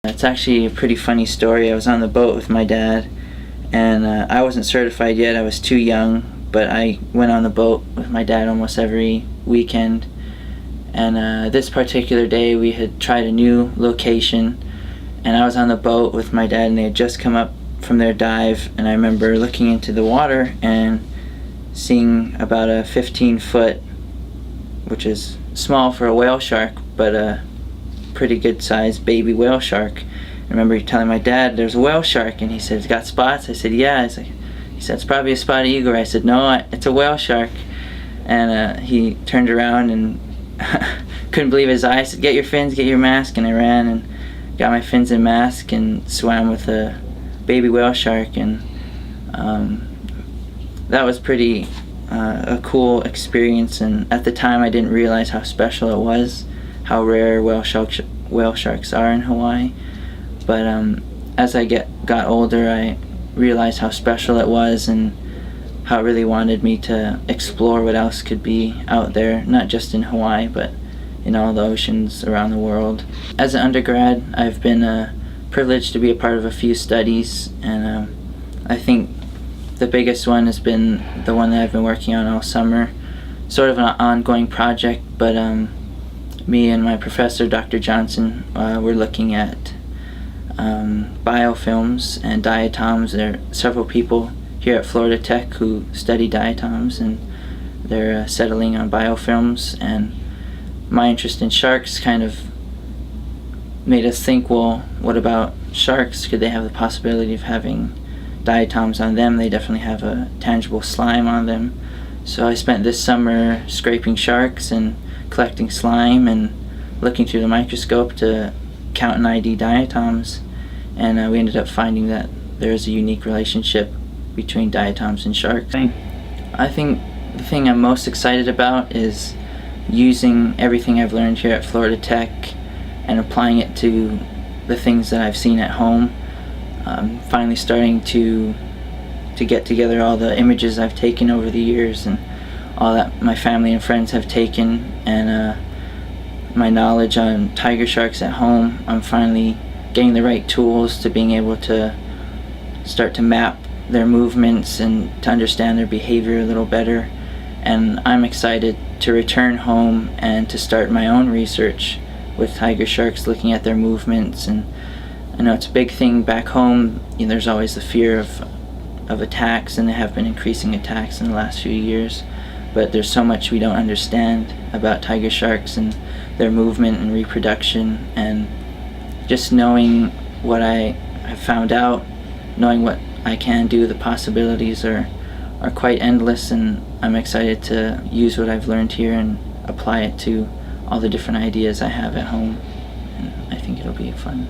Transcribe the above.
It's actually a pretty funny story. I was on the boat with my dad, and I wasn't certified yet. I was too young, but I went on the boat with my dad almost every weekend. And this particular day we had tried a new location, and I was on the boat with my dad, and they had just come up from their dive, and I remember looking into the water and seeing about a 15-foot, which is small for a whale shark, but a pretty good sized baby whale shark. I remember telling my dad, there's a whale shark, and he said, it's got spots? I said, yeah. He said, it's probably a spotted eagle. I said, no, it's a whale shark. And he turned around and couldn't believe his eyes. I said, get your fins, get your mask. And I ran and got my fins and mask and swam with a baby whale shark. And that was pretty a cool experience. And at the time I didn't realize how special it was, how rare whale sharks are in Hawaii. But as I got older, I realized how special it was and how it really wanted me to explore what else could be out there, not just in Hawaii, but in all the oceans around the world. As an undergrad, I've been privileged to be a part of a few studies, and I think the biggest one has been the one that I've been working on all summer. Sort of an ongoing project, but me and my professor, Dr. Johnson, we're looking at biofilms and diatoms. There are several people here at Florida Tech who study diatoms, and they're settling on biofilms. And my interest in sharks kind of made us think, well, what about sharks? Could they have the possibility of having diatoms on them? They definitely have a tangible slime on them. So I spent this summer scraping sharks and collecting slime and looking through the microscope to count and ID diatoms, and we ended up finding that there is a unique relationship between diatoms and sharks. I think the thing I'm most excited about is using everything I've learned here at Florida Tech and applying it to the things that I've seen at home. Finally starting to get together all the images I've taken over the years and all that my family and friends have taken, and my knowledge on tiger sharks at home. I'm finally getting the right tools to being able to start to map their movements and to understand their behavior a little better. And I'm excited to return home and to start my own research with tiger sharks, looking at their movements. And I know it's a big thing back home. There's always the fear of attacks, and there have been increasing attacks in the last few years. But there's so much we don't understand about tiger sharks and their movement and reproduction, and just knowing what I have found out, knowing what I can do, the possibilities are quite endless, and I'm excited to use what I've learned here and apply it to all the different ideas I have at home, and I think it'll be fun.